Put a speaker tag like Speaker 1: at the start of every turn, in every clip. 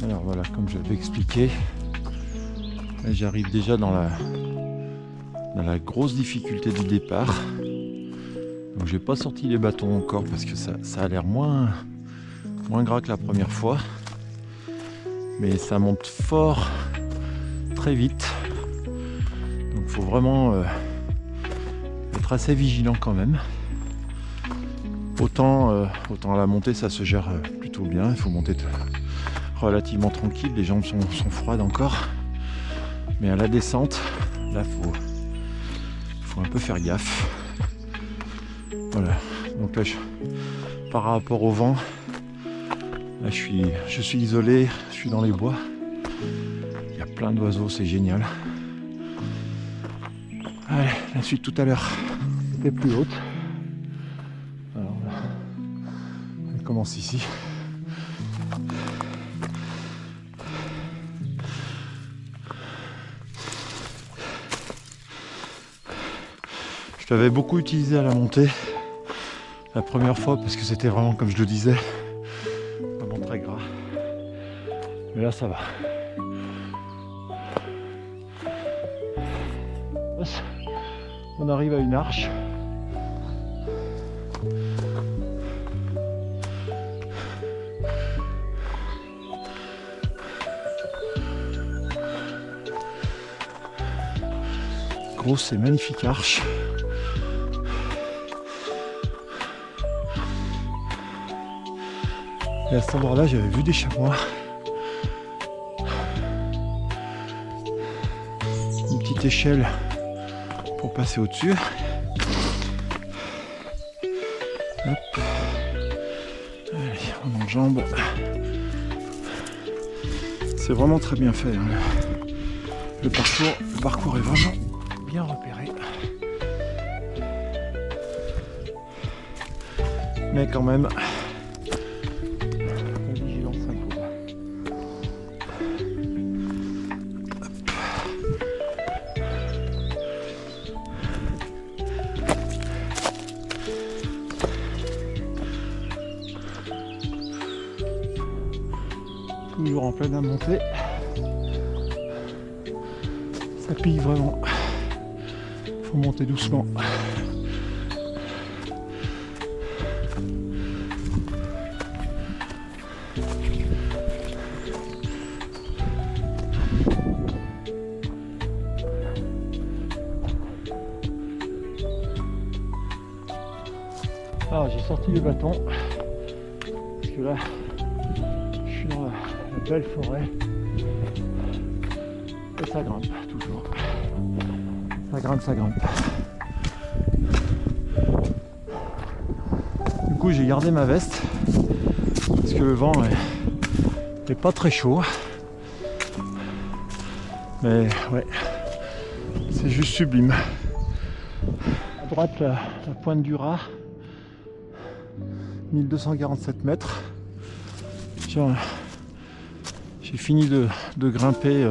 Speaker 1: Alors voilà, comme je l'avais expliqué, j'arrive déjà dans la grosse difficulté du départ. Donc j'ai pas sorti les bâtons encore parce que ça a l'air moins gras que la première fois. Mais ça monte fort, très vite. Donc il faut vraiment être assez vigilant quand même. Autant à la montée ça se gère plutôt bien, il faut monter relativement tranquille, les jambes sont froides encore. Mais à la descente, là faut un peu faire gaffe. Voilà, donc là par rapport au vent, là je suis isolé, je suis dans les bois. Il y a plein d'oiseaux, c'est génial. Allez, la suite tout à l'heure était plus haute. Alors là, elle commence ici. Je l'avais beaucoup utilisé à la montée la première fois parce que c'était vraiment, comme je le disais, vraiment très gras. Mais là ça va. On arrive à une arche. Grosse et magnifique arche. Et à cet endroit-là, j'avais vu des chamois. Une petite échelle pour passer au-dessus. Hop. Allez, on enjambe. C'est vraiment très bien fait. Hein. Le parcours est vraiment bien repéré. Mais quand même, la vigilance s'impose. Toujours en pleine montée. Ça pique vraiment. Faut monter doucement. Alors j'ai sorti le bâton parce que là je suis dans la belle forêt et ça grimpe toujours. Ça grimpe. Du coup j'ai gardé ma veste parce que le vent est pas très chaud. Mais ouais, c'est juste sublime. À droite la pointe du Raz, 1247 mètres. J'ai fini de grimper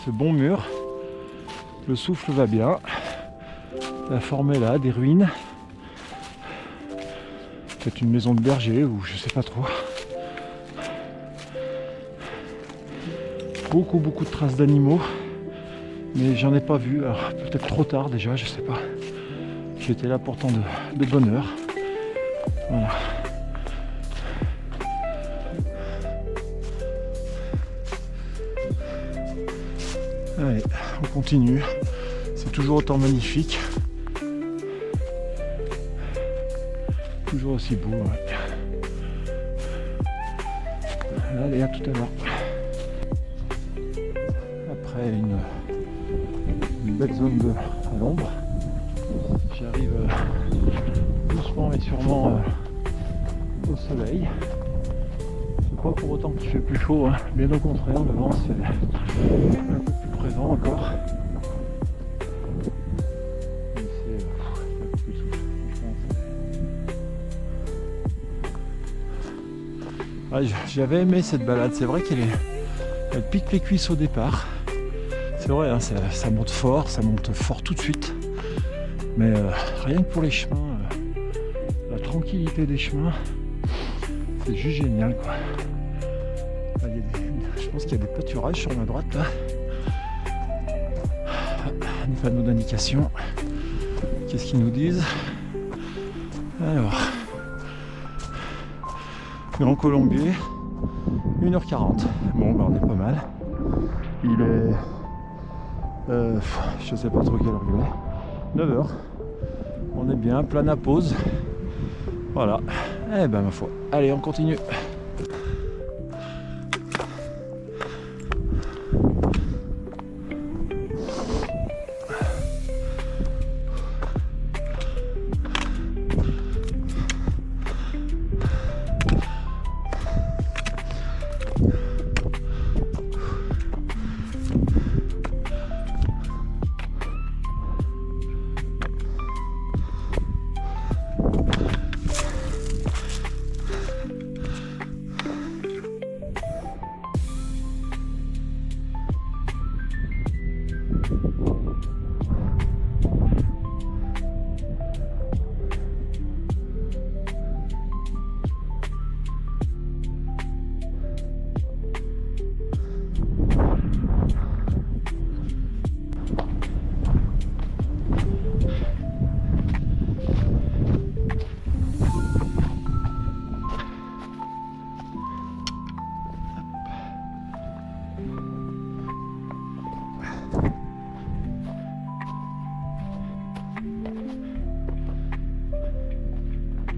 Speaker 1: ce bon mur. Le souffle va bien. La forme est là, des ruines. Peut-être une maison de berger ou je sais pas trop. Beaucoup de traces d'animaux. Mais j'en ai pas vu. Alors peut-être trop tard déjà, je sais pas. J'étais là pourtant de bonne heure. Voilà. Allez, on continue. C'est toujours autant magnifique. Toujours aussi beau. Ouais. Allez, à tout à l'heure. Après une belle zone à l'ombre, j'arrive doucement mais sûrement au soleil. C'est pas pour autant qu'il fait plus chaud, hein. Bien au contraire, le vent c'est un peu plus présent encore. Mais c'est un peu plus souffle, franchement. J'avais aimé cette balade, c'est vrai elle pique les cuisses au départ. C'est vrai, hein, ça monte fort tout de suite. Mais rien que pour les chemins, la tranquillité des chemins, c'est juste génial quoi. Là, je pense qu'il y a des pâturages sur ma droite là. Des panneaux d'indication. Qu'est-ce qu'ils nous disent? Alors, Grand Colombier, 1h40. Bon, bah on est pas mal. Il est... je sais pas trop quelle heure il est. 9h. On est bien, plein à pause. Voilà. Eh ben ma foi. Allez, on continue.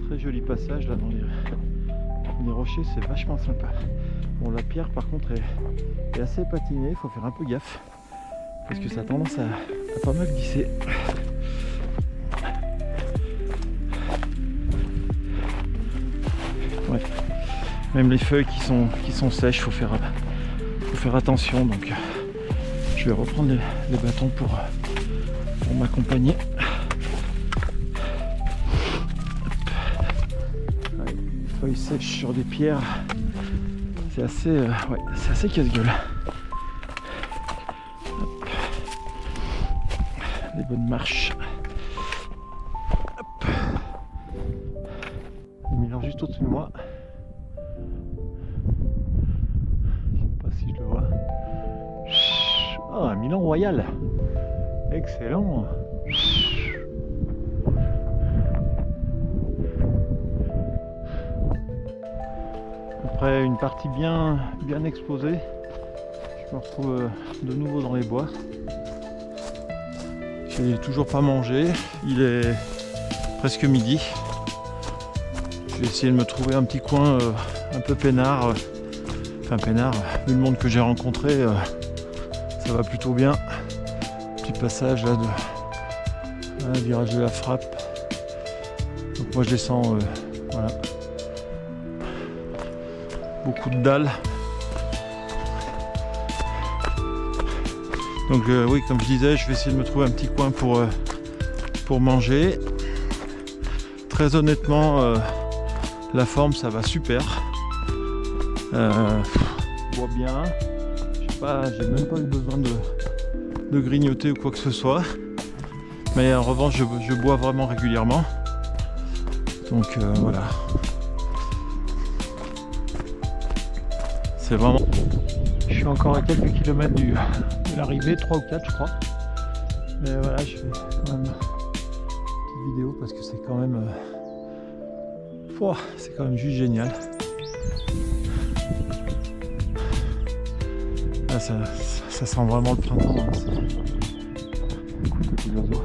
Speaker 1: Très joli passage là dans les rochers, c'est vachement sympa. Bon, la pierre par contre est assez patinée, il faut faire un peu gaffe parce que ça a tendance à pas mal glisser. Ouais. Même les feuilles qui sont sèches, faut faire attention. Donc je vais reprendre les bâtons pour m'accompagner. Feuilles sèches sur des pierres, c'est assez casse-gueule. Des bonnes marches. Hop. Le Milan juste au-dessus de moi. Je sais pas si je le vois. Oh, un Milan royal. Excellent. Après une partie bien exposée, je me retrouve de nouveau dans les bois. J'ai toujours pas mangé, il est presque midi. Je vais essayer de me trouver un petit coin un peu peinard. Enfin peinard, vu le monde que j'ai rencontré, ça va plutôt bien. Petit passage là de virage de la Frappe. Donc moi je descends, voilà. Beaucoup de dalles. Donc oui, comme je disais, je vais essayer de me trouver un petit coin pour manger. Très honnêtement, la forme ça va super. Je bois bien. Je sais pas, j'ai même pas eu besoin de grignoter ou quoi que ce soit. Mais en revanche, je bois vraiment régulièrement. Donc voilà. C'est vraiment... Je suis encore à quelques kilomètres de l'arrivée, 3 ou 4 je crois. Mais voilà, je fais quand même une petite vidéo parce que c'est quand même... c'est quand même juste génial. Là, ça sent vraiment le printemps. Hein. Beaucoup de petits oiseaux.